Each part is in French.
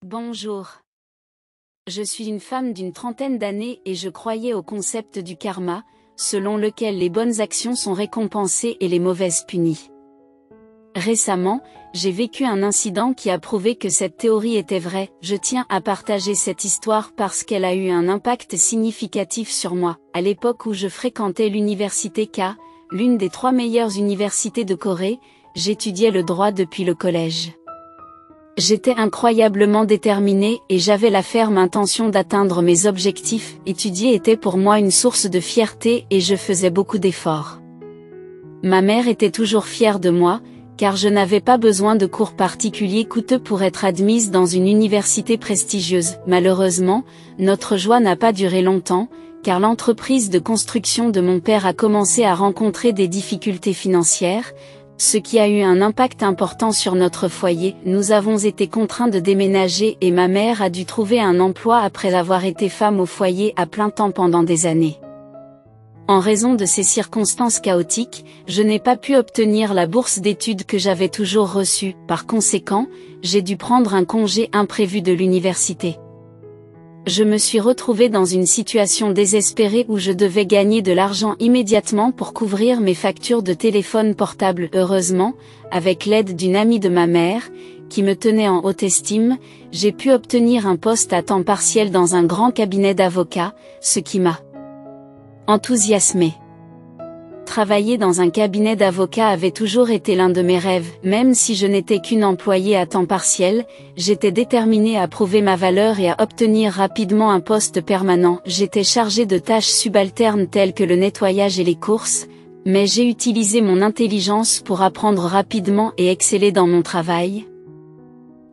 Bonjour. Je suis une femme d'une trentaine d'années et je croyais au concept du karma, selon lequel les bonnes actions sont récompensées et les mauvaises punies. Récemment, j'ai vécu un incident qui a prouvé que cette théorie était vraie. Je tiens à partager cette histoire parce qu'elle a eu un impact significatif sur moi. À l'époque où je fréquentais l'université K, l'une des 3 meilleures universités de Corée, j'étudiais le droit depuis le collège. J'étais incroyablement déterminée et j'avais la ferme intention d'atteindre mes objectifs. Étudier était pour moi une source de fierté et je faisais beaucoup d'efforts. Ma mère était toujours fière de moi, car je n'avais pas besoin de cours particuliers coûteux pour être admise dans une université prestigieuse. Malheureusement, notre joie n'a pas duré longtemps, car l'entreprise de construction de mon père a commencé à rencontrer des difficultés financières, ce qui a eu un impact important sur notre foyer. Nous avons été contraints de déménager et ma mère a dû trouver un emploi après avoir été femme au foyer à plein temps pendant des années. En raison de ces circonstances chaotiques, je n'ai pas pu obtenir la bourse d'études que j'avais toujours reçue. Par conséquent, j'ai dû prendre un congé imprévu de l'université. Je me suis retrouvée dans une situation désespérée où je devais gagner de l'argent immédiatement pour couvrir mes factures de téléphone portable. Heureusement, avec l'aide d'une amie de ma mère, qui me tenait en haute estime, j'ai pu obtenir un poste à temps partiel dans un grand cabinet d'avocats, ce qui m'a enthousiasmée. Travailler dans un cabinet d'avocats avait toujours été l'un de mes rêves. Même si je n'étais qu'une employée à temps partiel, j'étais déterminée à prouver ma valeur et à obtenir rapidement un poste permanent. J'étais chargée de tâches subalternes telles que le nettoyage et les courses, mais j'ai utilisé mon intelligence pour apprendre rapidement et exceller dans mon travail,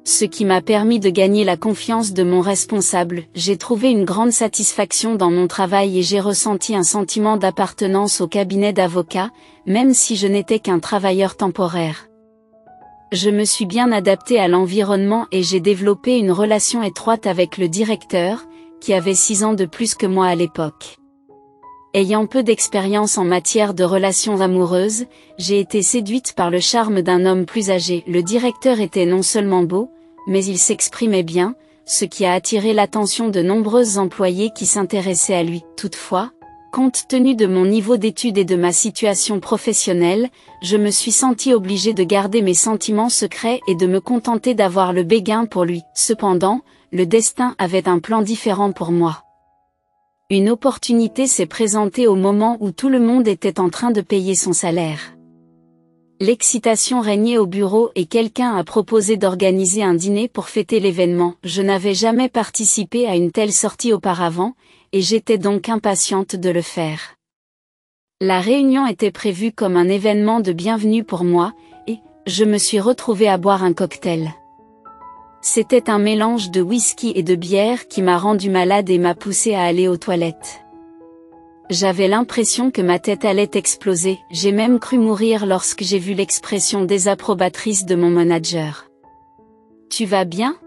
ce qui m'a permis de gagner la confiance de mon responsable. J'ai trouvé une grande satisfaction dans mon travail et j'ai ressenti un sentiment d'appartenance au cabinet d'avocats, même si je n'étais qu'un travailleur temporaire. Je me suis bien adaptée à l'environnement et j'ai développé une relation étroite avec le directeur, qui avait 6 ans de plus que moi à l'époque. Ayant peu d'expérience en matière de relations amoureuses, j'ai été séduite par le charme d'un homme plus âgé. Le directeur était non seulement beau, mais il s'exprimait bien, ce qui a attiré l'attention de nombreux employés qui s'intéressaient à lui. Toutefois, compte tenu de mon niveau d'études et de ma situation professionnelle, je me suis sentie obligée de garder mes sentiments secrets et de me contenter d'avoir le béguin pour lui. Cependant, le destin avait un plan différent pour moi. Une opportunité s'est présentée au moment où tout le monde était en train de payer son salaire. L'excitation régnait au bureau et quelqu'un a proposé d'organiser un dîner pour fêter l'événement. Je n'avais jamais participé à une telle sortie auparavant, et j'étais donc impatiente de le faire. La réunion était prévue comme un événement de bienvenue pour moi, et je me suis retrouvée à boire un cocktail. C'était un mélange de whisky et de bière qui m'a rendue malade et m'a poussée à aller aux toilettes. J'avais l'impression que ma tête allait exploser. J'ai même cru mourir lorsque j'ai vu l'expression désapprobatrice de mon manager. « Tu vas bien ?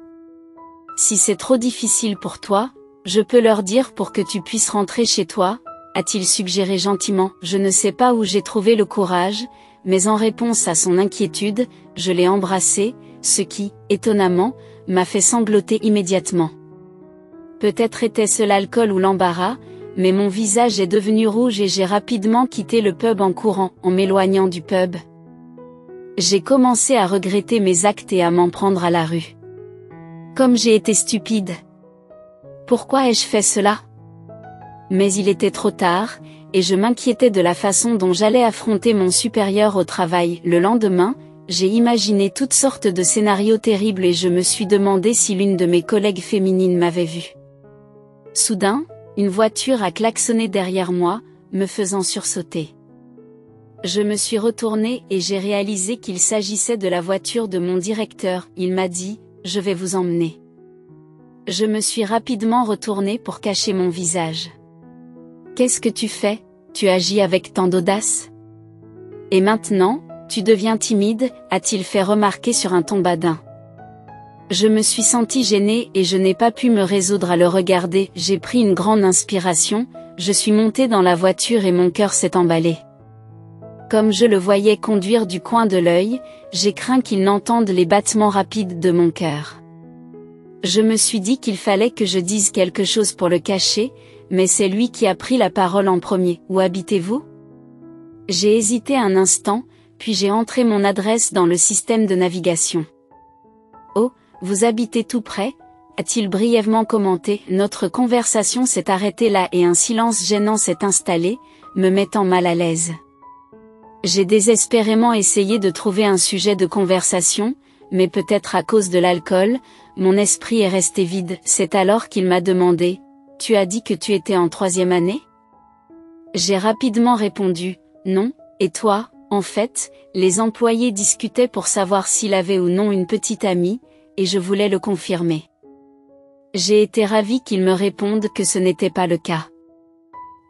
Si c'est trop difficile pour toi, je peux leur dire pour que tu puisses rentrer chez toi », a-t-il suggéré gentiment. Je ne sais pas où j'ai trouvé le courage, mais en réponse à son inquiétude, je l'ai embrassé, ce qui, étonnamment, m'a fait sangloter immédiatement. Peut-être était-ce l'alcool ou l'embarras, mais mon visage est devenu rouge et j'ai rapidement quitté le pub en courant. En m'éloignant du pub, j'ai commencé à regretter mes actes et à m'en prendre à la rue. Comme j'ai été stupide. Pourquoi ai-je fait cela ? Mais il était trop tard, et je m'inquiétais de la façon dont j'allais affronter mon supérieur au travail. Le lendemain, j'ai imaginé toutes sortes de scénarios terribles et je me suis demandé si l'une de mes collègues féminines m'avait vue. Soudain, une voiture a klaxonné derrière moi, me faisant sursauter. Je me suis retournée et j'ai réalisé qu'il s'agissait de la voiture de mon directeur. Il m'a dit « Je vais vous emmener ». Je me suis rapidement retournée pour cacher mon visage. « Qu'est-ce que tu fais ? Tu agis avec tant d'audace ? Et maintenant, tu deviens timide », a-t-il fait remarquer sur un ton badin. Je me suis sentie gênée et je n'ai pas pu me résoudre à le regarder. J'ai pris une grande inspiration, je suis montée dans la voiture et mon cœur s'est emballé. Comme je le voyais conduire du coin de l'œil, j'ai craint qu'il n'entende les battements rapides de mon cœur. Je me suis dit qu'il fallait que je dise quelque chose pour le cacher, mais c'est lui qui a pris la parole en premier. Où habitez-vous? J'ai hésité un instant, puis j'ai entré mon adresse dans le système de navigation. Oh, vous habitez tout près? A-t-il brièvement commenté. Notre conversation s'est arrêtée là et un silence gênant s'est installé, me mettant mal à l'aise. J'ai désespérément essayé de trouver un sujet de conversation, mais peut-être à cause de l'alcool, mon esprit est resté vide. C'est alors qu'il m'a demandé « Tu as dit que tu étais en 3e année ?» J'ai rapidement répondu « Non, et toi ?» En fait, les employés discutaient pour savoir s'il avait ou non une petite amie, et je voulais le confirmer. J'ai été ravie qu'ils me répondent que ce n'était pas le cas.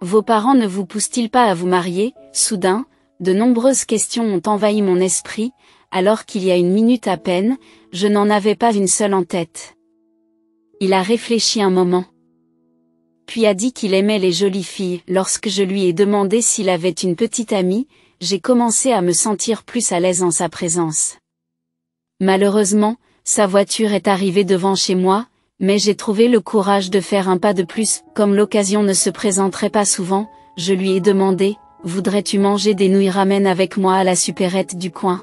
Vos parents ne vous poussent-ils pas à vous marier? Soudain, de nombreuses questions ont envahi mon esprit, alors qu'il y a une minute à peine, je n'en avais pas une seule en tête. Il a réfléchi un moment. Puis a dit qu'il aimait les jolies filles. Lorsque je lui ai demandé s'il avait une petite amie, j'ai commencé à me sentir plus à l'aise en sa présence. Malheureusement, sa voiture est arrivée devant chez moi, mais j'ai trouvé le courage de faire un pas de plus. Comme l'occasion ne se présenterait pas souvent, je lui ai demandé « Voudrais-tu manger des nouilles ramen avec moi à la supérette du coin ?»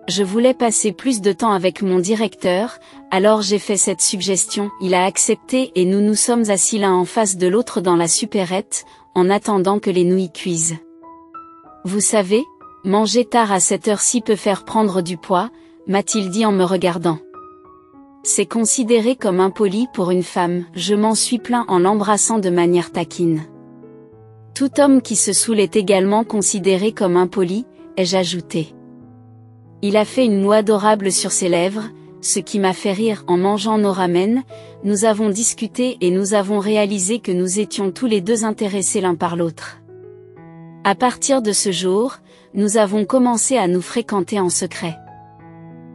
Je voulais passer plus de temps avec mon directeur, alors j'ai fait cette suggestion. Il a accepté et nous nous sommes assis l'un en face de l'autre dans la supérette, en attendant que les nouilles cuisent. Vous savez, manger tard à cette heure-ci peut faire prendre du poids, m'a-t-il dit en me regardant. C'est considéré comme impoli pour une femme, je m'en suis plaint en l'embrassant de manière taquine. Tout homme qui se saoule est également considéré comme impoli, ai-je ajouté. Il a fait une moue adorable sur ses lèvres, ce qui m'a fait rire. En mangeant nos ramen, nous avons discuté et nous avons réalisé que nous étions tous les deux intéressés l'un par l'autre. À partir de ce jour, nous avons commencé à nous fréquenter en secret.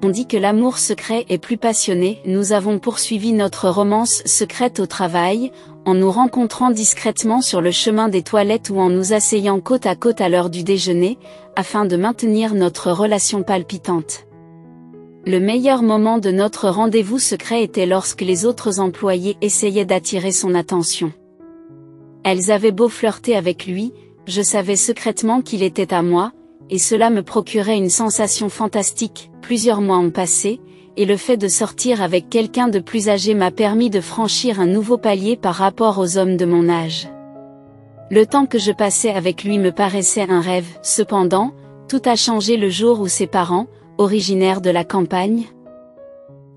On dit que l'amour secret est plus passionné. Nous avons poursuivi notre romance secrète au travail, en nous rencontrant discrètement sur le chemin des toilettes ou en nous asseyant côte à côte à l'heure du déjeuner, afin de maintenir notre relation palpitante. Le meilleur moment de notre rendez-vous secret était lorsque les autres employés essayaient d'attirer son attention. Elles avaient beau flirter avec lui, je savais secrètement qu'il était à moi, et cela me procurait une sensation fantastique. Plusieurs mois ont passé, et le fait de sortir avec quelqu'un de plus âgé m'a permis de franchir un nouveau palier par rapport aux hommes de mon âge. Le temps que je passais avec lui me paraissait un rêve. Cependant, tout a changé le jour où ses parents, originaires de la campagne,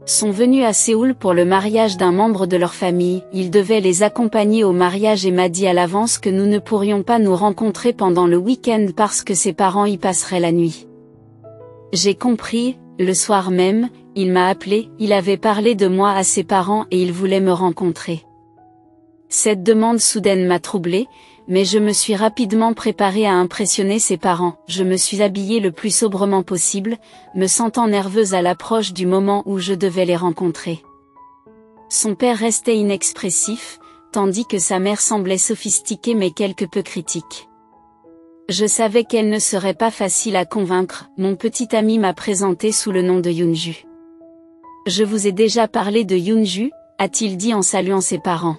sont venus à Séoul pour le mariage d'un membre de leur famille. Il devait les accompagner au mariage et m'a dit à l'avance que nous ne pourrions pas nous rencontrer pendant le week-end parce que ses parents y passeraient la nuit. J'ai compris. Le soir même, il m'a appelé, il avait parlé de moi à ses parents et il voulait me rencontrer. Cette demande soudaine m'a troublée, mais je me suis rapidement préparée à impressionner ses parents. Je me suis habillée le plus sobrement possible, me sentant nerveuse à l'approche du moment où je devais les rencontrer. Son père restait inexpressif, tandis que sa mère semblait sophistiquée mais quelque peu critique. Je savais qu'elle ne serait pas facile à convaincre. Mon petit ami m'a présenté sous le nom de Yoonju. Je vous ai déjà parlé de Yoonju, a-t-il dit en saluant ses parents.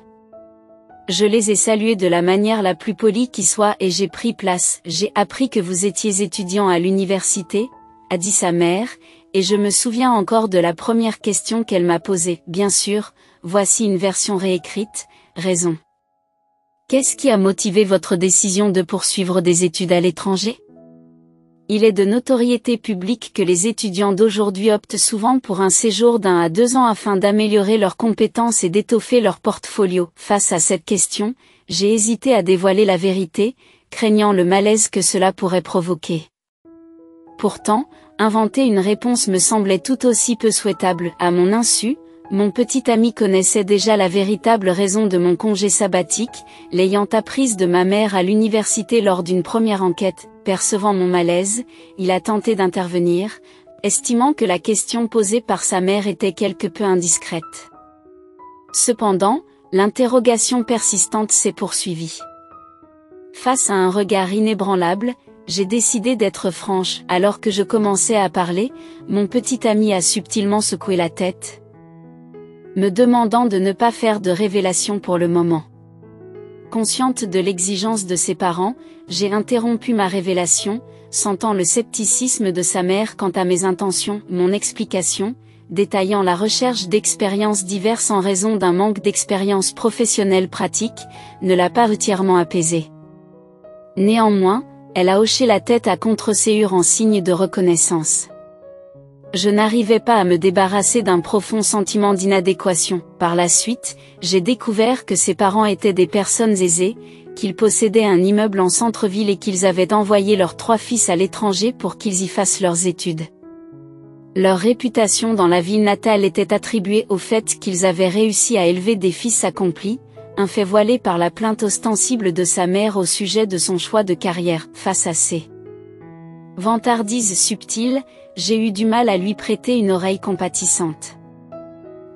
Je les ai salués de la manière la plus polie qui soit et j'ai pris place. J'ai appris que vous étiez étudiant à l'université, a dit sa mère, et je me souviens encore de la première question qu'elle m'a posée. Bien sûr, voici une version réécrite, raison. Qu'est-ce qui a motivé votre décision de poursuivre des études à l'étranger? Il est de notoriété publique que les étudiants d'aujourd'hui optent souvent pour un séjour d'1 à 2 ans afin d'améliorer leurs compétences et d'étoffer leur portfolio. Face à cette question, j'ai hésité à dévoiler la vérité, craignant le malaise que cela pourrait provoquer. Pourtant, inventer une réponse me semblait tout aussi peu souhaitable. À mon insu, mon petit ami connaissait déjà la véritable raison de mon congé sabbatique, l'ayant apprise de ma mère à l'université lors d'une première enquête. Percevant mon malaise, il a tenté d'intervenir, estimant que la question posée par sa mère était quelque peu indiscrète. Cependant, l'interrogation persistante s'est poursuivie. Face à un regard inébranlable, j'ai décidé d'être franche. Alors que je commençais à parler, mon petit ami a subtilement secoué la tête. me demandant de ne pas faire de révélations pour le moment. Consciente de l'exigence de ses parents, j'ai interrompu ma révélation, sentant le scepticisme de sa mère quant à mes intentions. Mon explication, détaillant la recherche d'expériences diverses en raison d'un manque d'expérience professionnelle pratique, ne l'a pas entièrement apaisée. Néanmoins, elle a hoché la tête à contre-séure en signe de reconnaissance. Je n'arrivais pas à me débarrasser d'un profond sentiment d'inadéquation. Par la suite, j'ai découvert que ses parents étaient des personnes aisées, qu'ils possédaient un immeuble en centre-ville et qu'ils avaient envoyé leurs 3 fils à l'étranger pour qu'ils y fassent leurs études. Leur réputation dans la ville natale était attribuée au fait qu'ils avaient réussi à élever des fils accomplis, un fait voilé par la plainte ostensible de sa mère au sujet de son choix de carrière. Face à ces vantardises subtiles, j'ai eu du mal à lui prêter une oreille compatissante.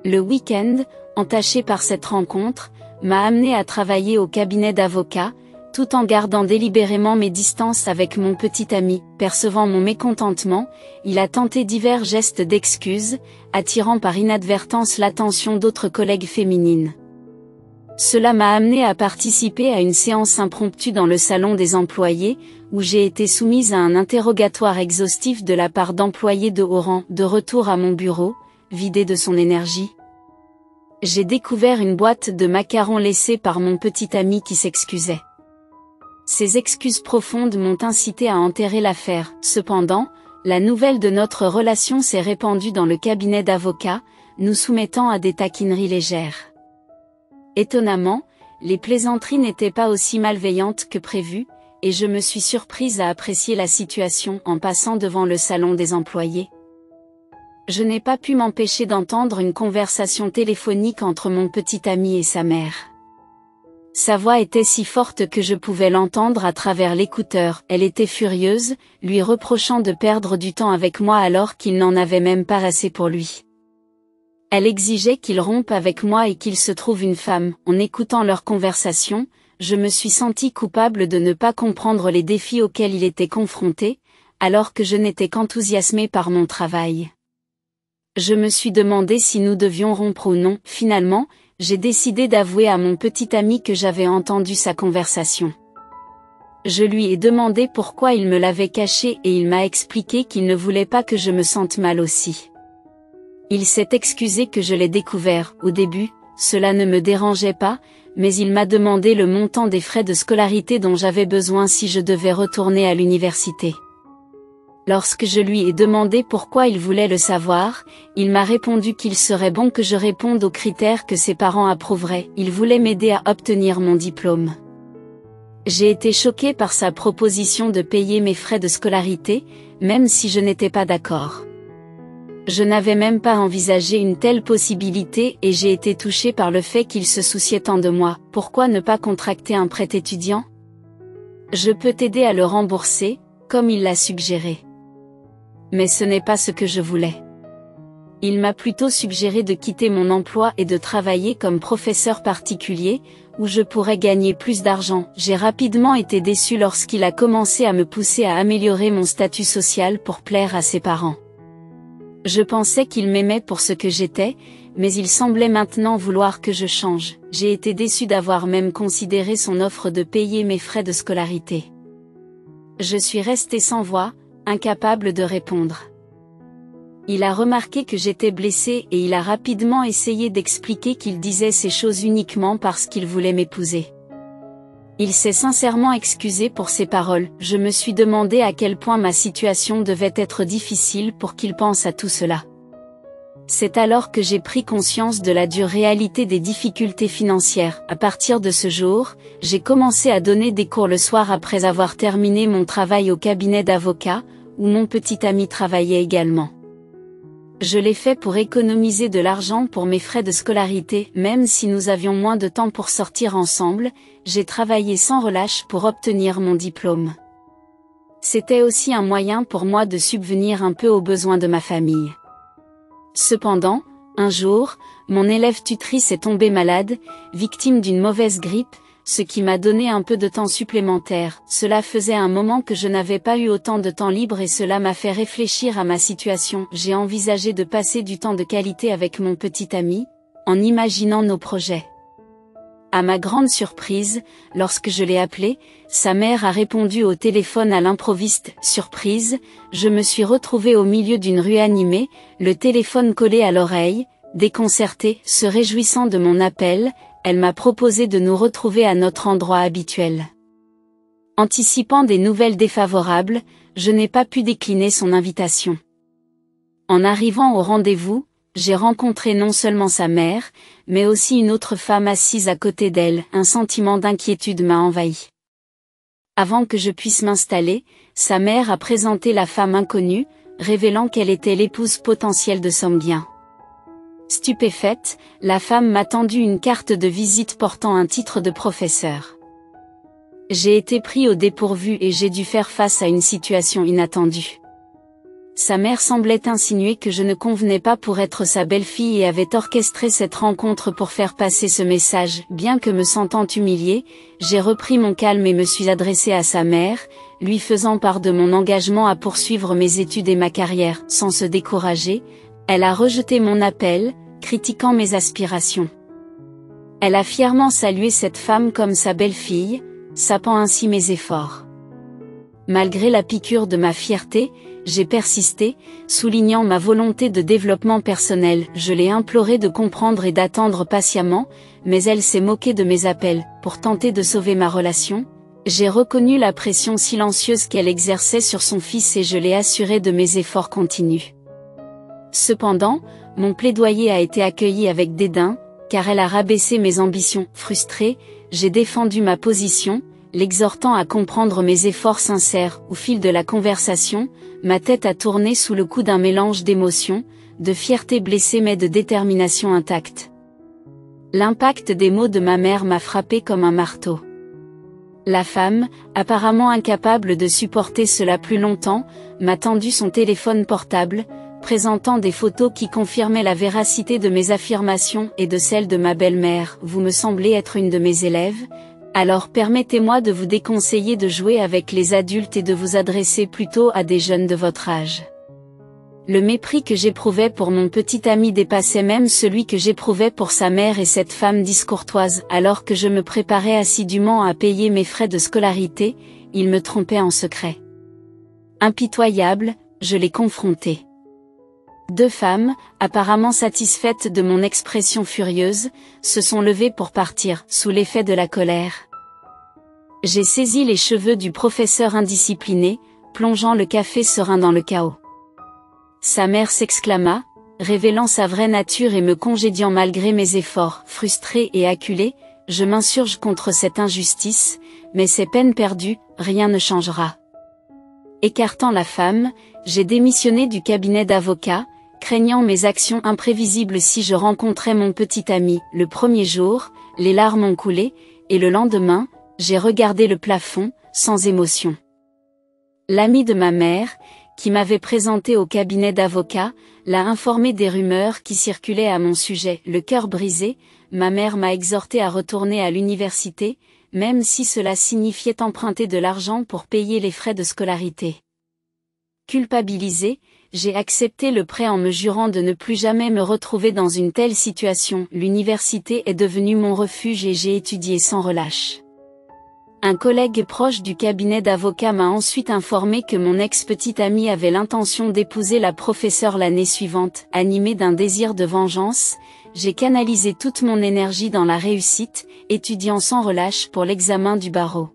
Le week-end, entaché par cette rencontre, m'a amené à travailler au cabinet d'avocat, tout en gardant délibérément mes distances avec mon petit ami. Percevant mon mécontentement, il a tenté divers gestes d'excuse, attirant par inadvertance l'attention d'autres collègues féminines. Cela m'a amené à participer à une séance impromptue dans le salon des employés, où j'ai été soumise à un interrogatoire exhaustif de la part d'employés de haut rang. De retour à mon bureau, vidé de son énergie, j'ai découvert une boîte de macarons laissée par mon petit ami qui s'excusait. Ces excuses profondes m'ont incité à enterrer l'affaire. Cependant, la nouvelle de notre relation s'est répandue dans le cabinet d'avocats, nous soumettant à des taquineries légères. Étonnamment, les plaisanteries n'étaient pas aussi malveillantes que prévu, et je me suis surprise à apprécier la situation en passant devant le salon des employés. Je n'ai pas pu m'empêcher d'entendre une conversation téléphonique entre mon petit ami et sa mère. Sa voix était si forte que je pouvais l'entendre à travers l'écouteur. Elle était furieuse, lui reprochant de perdre du temps avec moi alors qu'il n'en avait même pas assez pour lui. Elle exigeait qu'il rompe avec moi et qu'il se trouve une femme. En écoutant leur conversation, je me suis sentie coupable de ne pas comprendre les défis auxquels il était confronté, alors que je n'étais qu'enthousiasmée par mon travail. Je me suis demandé si nous devions rompre ou non. Finalement, j'ai décidé d'avouer à mon petit ami que j'avais entendu sa conversation. Je lui ai demandé pourquoi il me l'avait caché et il m'a expliqué qu'il ne voulait pas que je me sente mal aussi. Il s'est excusé que je l'ai découvert. Au début, cela ne me dérangeait pas, mais il m'a demandé le montant des frais de scolarité dont j'avais besoin si je devais retourner à l'université. Lorsque je lui ai demandé pourquoi il voulait le savoir, il m'a répondu qu'il serait bon que je réponde aux critères que ses parents approuveraient. Il voulait m'aider à obtenir mon diplôme. J'ai été choquée par sa proposition de payer mes frais de scolarité, même si je n'étais pas d'accord. Je n'avais même pas envisagé une telle possibilité et j'ai été touchée par le fait qu'il se souciait tant de moi. Pourquoi ne pas contracter un prêt étudiant? Je peux t'aider à le rembourser, comme il l'a suggéré. Mais ce n'est pas ce que je voulais. Il m'a plutôt suggéré de quitter mon emploi et de travailler comme professeur particulier, où je pourrais gagner plus d'argent. J'ai rapidement été déçue lorsqu'il a commencé à me pousser à améliorer mon statut social pour plaire à ses parents. Je pensais qu'il m'aimait pour ce que j'étais, mais il semblait maintenant vouloir que je change. J'ai été déçue d'avoir même considéré son offre de payer mes frais de scolarité. Je suis restée sans voix, incapable de répondre. Il a remarqué que j'étais blessée et il a rapidement essayé d'expliquer qu'il disait ces choses uniquement parce qu'il voulait m'épouser. Il s'est sincèrement excusé pour ses paroles. Je me suis demandé à quel point ma situation devait être difficile pour qu'il pense à tout cela. C'est alors que j'ai pris conscience de la dure réalité des difficultés financières. À partir de ce jour, j'ai commencé à donner des cours le soir après avoir terminé mon travail au cabinet d'avocat, où mon petit ami travaillait également. Je l'ai fait pour économiser de l'argent pour mes frais de scolarité. Même si nous avions moins de temps pour sortir ensemble, j'ai travaillé sans relâche pour obtenir mon diplôme. C'était aussi un moyen pour moi de subvenir un peu aux besoins de ma famille. Cependant, un jour, mon élève tutrice est tombée malade, victime d'une mauvaise grippe, ce qui m'a donné un peu de temps supplémentaire. Cela faisait un moment que je n'avais pas eu autant de temps libre et cela m'a fait réfléchir à ma situation. J'ai envisagé de passer du temps de qualité avec mon petit ami, en imaginant nos projets. À ma grande surprise, lorsque je l'ai appelée, sa mère a répondu au téléphone à l'improviste. Surprise, je me suis retrouvée au milieu d'une rue animée, le téléphone collé à l'oreille, déconcertée, se réjouissant de mon appel, elle m'a proposé de nous retrouver à notre endroit habituel. Anticipant des nouvelles défavorables, je n'ai pas pu décliner son invitation. En arrivant au rendez-vous, j'ai rencontré non seulement sa mère, mais aussi une autre femme assise à côté d'elle. Un sentiment d'inquiétude m'a envahi. Avant que je puisse m'installer, sa mère a présenté la femme inconnue, révélant qu'elle était l'épouse potentielle de Somgyun. Stupéfaite, la femme m'a tendu une carte de visite portant un titre de professeur. J'ai été pris au dépourvu et j'ai dû faire face à une situation inattendue. Sa mère semblait insinuer que je ne convenais pas pour être sa belle-fille et avait orchestré cette rencontre pour faire passer ce message. Bien que me sentant humiliée, j'ai repris mon calme et me suis adressée à sa mère, lui faisant part de mon engagement à poursuivre mes études et ma carrière. Sans se décourager, elle a rejeté mon appel, critiquant mes aspirations. Elle a fièrement salué cette femme comme sa belle-fille, sapant ainsi mes efforts. Malgré la piqûre de ma fierté, j'ai persisté, soulignant ma volonté de développement personnel. Je l'ai implorée de comprendre et d'attendre patiemment, mais elle s'est moquée de mes appels. Pour tenter de sauver ma relation, j'ai reconnu la pression silencieuse qu'elle exerçait sur son fils et je l'ai assurée de mes efforts continus. Cependant, mon plaidoyer a été accueilli avec dédain, car elle a rabaissé mes ambitions. Frustrée, j'ai défendu ma position, l'exhortant à comprendre mes efforts sincères. Au fil de la conversation, ma tête a tourné sous le coup d'un mélange d'émotions, de fierté blessée mais de détermination intacte. L'impact des mots de ma mère m'a frappé comme un marteau. La femme, apparemment incapable de supporter cela plus longtemps, m'a tendu son téléphone portable, présentant des photos qui confirmaient la véracité de mes affirmations et de celles de ma belle-mère. Vous me semblez être une de mes élèves, alors permettez-moi de vous déconseiller de jouer avec les adultes et de vous adresser plutôt à des jeunes de votre âge. Le mépris que j'éprouvais pour mon petit ami dépassait même celui que j'éprouvais pour sa mère et cette femme discourtoise. Alors que je me préparais assidûment à payer mes frais de scolarité, il me trompait en secret. Impitoyable, je l'ai confronté. Deux femmes, apparemment satisfaites de mon expression furieuse, se sont levées pour partir, sous l'effet de la colère. J'ai saisi les cheveux du professeur indiscipliné, plongeant le café serein dans le chaos. Sa mère s'exclama, révélant sa vraie nature et me congédiant malgré mes efforts. Frustrée et acculée, je m'insurge contre cette injustice, mais c'est peine perdue, rien ne changera. Écartant la femme, j'ai démissionné du cabinet d'avocat, craignant mes actions imprévisibles si je rencontrais mon petit ami. Le premier jour, les larmes ont coulé, et le lendemain, j'ai regardé le plafond, sans émotion. L'ami de ma mère, qui m'avait présenté au cabinet d'avocat, l'a informé des rumeurs qui circulaient à mon sujet. Le cœur brisé, ma mère m'a exhorté à retourner à l'université, même si cela signifiait emprunter de l'argent pour payer les frais de scolarité. Culpabilisée, j'ai accepté le prêt en me jurant de ne plus jamais me retrouver dans une telle situation. L'université est devenue mon refuge et j'ai étudié sans relâche. Un collègue proche du cabinet d'avocat m'a ensuite informé que mon ex-petite amie avait l'intention d'épouser la professeure l'année suivante. Animée d'un désir de vengeance, j'ai canalisé toute mon énergie dans la réussite, étudiant sans relâche pour l'examen du barreau.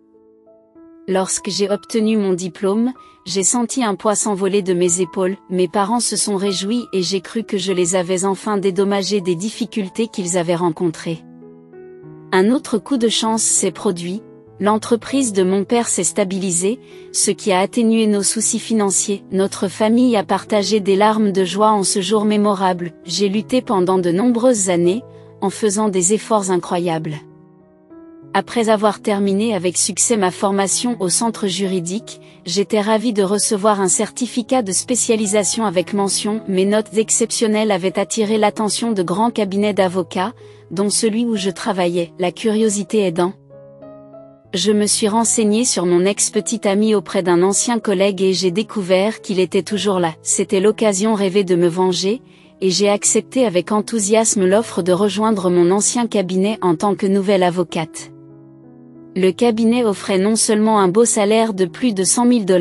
Lorsque j'ai obtenu mon diplôme, j'ai senti un poids s'envoler de mes épaules. Mes parents se sont réjouis et j'ai cru que je les avais enfin dédommagés des difficultés qu'ils avaient rencontrées. Un autre coup de chance s'est produit. L'entreprise de mon père s'est stabilisée, ce qui a atténué nos soucis financiers. Notre famille a partagé des larmes de joie en ce jour mémorable. J'ai lutté pendant de nombreuses années, en faisant des efforts incroyables. Après avoir terminé avec succès ma formation au centre juridique, j'étais ravie de recevoir un certificat de spécialisation avec mention. Mes notes exceptionnelles avaient attiré l'attention de grands cabinets d'avocats, dont celui où je travaillais. La curiosité aidant, je me suis renseignée sur mon ex-petit ami auprès d'un ancien collègue et j'ai découvert qu'il était toujours là. C'était l'occasion rêvée de me venger, et j'ai accepté avec enthousiasme l'offre de rejoindre mon ancien cabinet en tant que nouvelle avocate. Le cabinet offrait non seulement un beau salaire de plus de $100 000,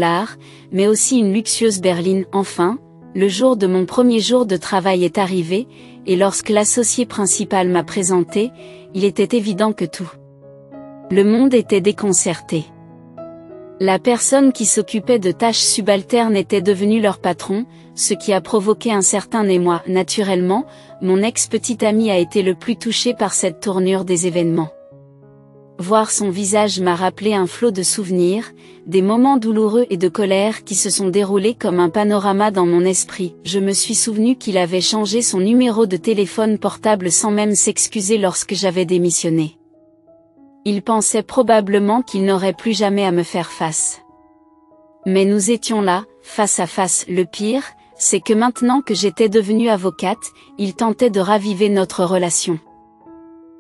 mais aussi une luxueuse berline. Enfin, le jour de mon premier jour de travail est arrivé, et lorsque l'associé principal m'a présenté, il était évident que tout le monde était déconcerté. La personne qui s'occupait de tâches subalternes était devenue leur patron, ce qui a provoqué un certain émoi. Naturellement, mon ex-petite amie a été le plus touché par cette tournure des événements. Voir son visage m'a rappelé un flot de souvenirs, des moments douloureux et de colère qui se sont déroulés comme un panorama dans mon esprit. Je me suis souvenu qu'il avait changé son numéro de téléphone portable sans même s'excuser lorsque j'avais démissionné. Il pensait probablement qu'il n'aurait plus jamais à me faire face. Mais nous étions là, face à face. Le pire, c'est que maintenant que j'étais devenue avocate, il tentait de raviver notre relation.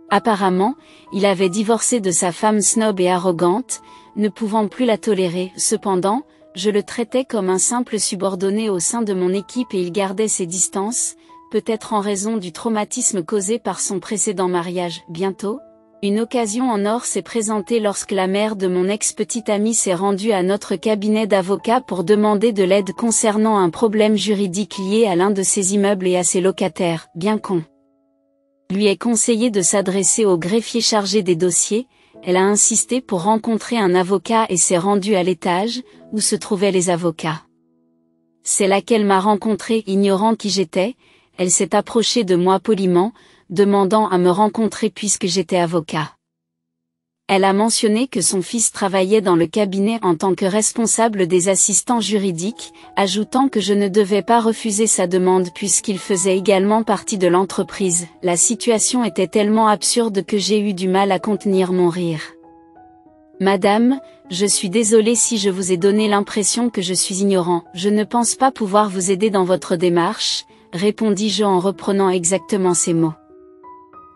Apparemment, il avait divorcé de sa femme snob et arrogante, ne pouvant plus la tolérer. Cependant, je le traitais comme un simple subordonné au sein de mon équipe et il gardait ses distances, peut-être en raison du traumatisme causé par son précédent mariage. Bientôt, une occasion en or s'est présentée lorsque la mère de mon ex-petite amie s'est rendue à notre cabinet d'avocats pour demander de l'aide concernant un problème juridique lié à l'un de ses immeubles et à ses locataires. Bien qu'on lui ait conseillé de s'adresser au greffier chargé des dossiers, elle a insisté pour rencontrer un avocat et s'est rendue à l'étage, où se trouvaient les avocats. C'est là qu'elle m'a rencontré. Ignorant qui j'étais, elle s'est approchée de moi poliment, demandant à me rencontrer puisque j'étais avocat. Elle a mentionné que son fils travaillait dans le cabinet en tant que responsable des assistants juridiques, ajoutant que je ne devais pas refuser sa demande puisqu'il faisait également partie de l'entreprise. La situation était tellement absurde que j'ai eu du mal à contenir mon rire. Madame, je suis désolée si je vous ai donné l'impression que je suis ignorant. Je ne pense pas pouvoir vous aider dans votre démarche, répondis-je en reprenant exactement ces mots.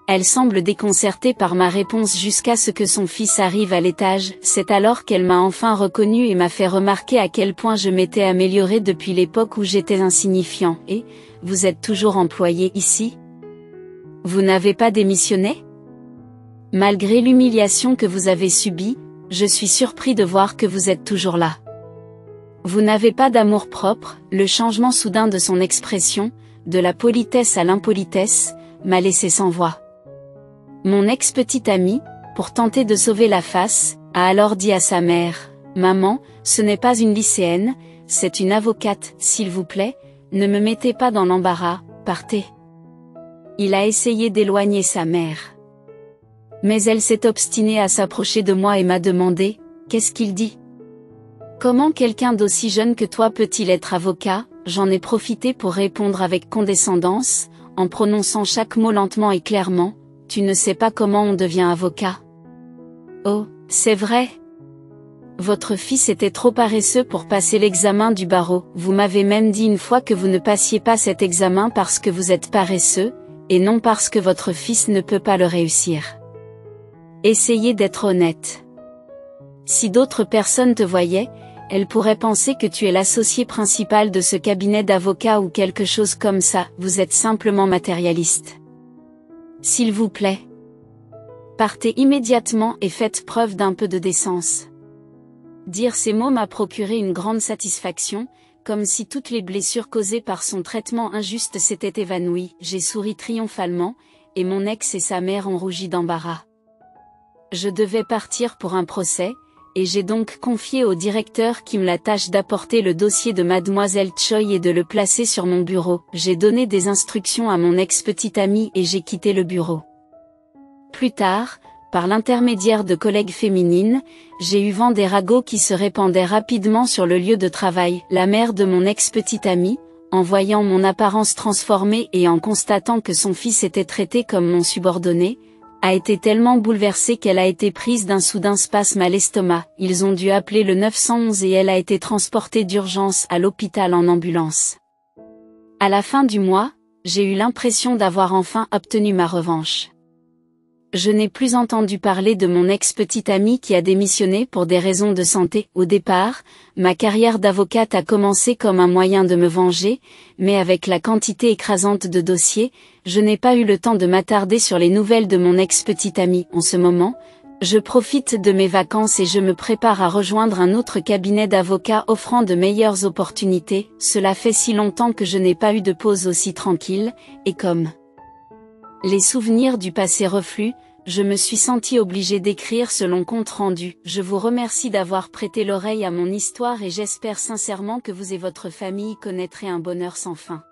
Elle semble déconcertée par ma réponse jusqu'à ce que son fils arrive à l'étage. C'est alors qu'elle m'a enfin reconnu et m'a fait remarquer à quel point je m'étais amélioré depuis l'époque où j'étais insignifiant. Et, vous êtes toujours employé ici? Vous n'avez pas démissionné? Malgré l'humiliation que vous avez subie, je suis surpris de voir que vous êtes toujours là. Vous n'avez pas d'amour-propre. Le changement soudain de son expression, de la politesse à l'impolitesse, m'a laissé sans voix. Mon ex-petite amie, pour tenter de sauver la face, a alors dit à sa mère, « Maman, ce n'est pas une lycéenne, c'est une avocate, s'il vous plaît, ne me mettez pas dans l'embarras, partez. » Il a essayé d'éloigner sa mère. Mais elle s'est obstinée à s'approcher de moi et m'a demandé, « Qu'est-ce qu'il dit? Comment quelqu'un d'aussi jeune que toi peut-il être avocat ?» J'en ai profité pour répondre avec condescendance, en prononçant chaque mot lentement et clairement, « Tu ne sais pas comment on devient avocat. » Oh, c'est vrai. Votre fils était trop paresseux pour passer l'examen du barreau. Vous m'avez même dit une fois que vous ne passiez pas cet examen parce que vous êtes paresseux, et non parce que votre fils ne peut pas le réussir. Essayez d'être honnête. Si d'autres personnes te voyaient, elles pourraient penser que tu es l'associé principal de ce cabinet d'avocats ou quelque chose comme ça. Vous êtes simplement matérialiste. S'il vous plaît. Partez immédiatement et faites preuve d'un peu de décence. Dire ces mots m'a procuré une grande satisfaction, comme si toutes les blessures causées par son traitement injuste s'étaient évanouies. J'ai souri triomphalement, et mon ex et sa mère ont rougi d'embarras. Je devais partir pour un procès, et j'ai donc confié au directeur Kim la tâche d'apporter le dossier de Mademoiselle Choi et de le placer sur mon bureau. J'ai donné des instructions à mon ex-petite amie et j'ai quitté le bureau. Plus tard, par l'intermédiaire de collègues féminines, j'ai eu vent des ragots qui se répandaient rapidement sur le lieu de travail. La mère de mon ex-petite amie, en voyant mon apparence transformée et en constatant que son fils était traité comme mon subordonné, a été tellement bouleversée qu'elle a été prise d'un soudain spasme à l'estomac. Ils ont dû appeler le 911 et elle a été transportée d'urgence à l'hôpital en ambulance. À la fin du mois, j'ai eu l'impression d'avoir enfin obtenu ma revanche. Je n'ai plus entendu parler de mon ex-petite amie qui a démissionné pour des raisons de santé. Au départ, ma carrière d'avocate a commencé comme un moyen de me venger, mais avec la quantité écrasante de dossiers, je n'ai pas eu le temps de m'attarder sur les nouvelles de mon ex-petite amie. En ce moment, je profite de mes vacances et je me prépare à rejoindre un autre cabinet d'avocats offrant de meilleures opportunités. Cela fait si longtemps que je n'ai pas eu de pause aussi tranquille, et comme les souvenirs du passé refluent, je me suis senti obligée d'écrire ce long compte rendu. Je vous remercie d'avoir prêté l'oreille à mon histoire et j'espère sincèrement que vous et votre famille connaîtrez un bonheur sans fin.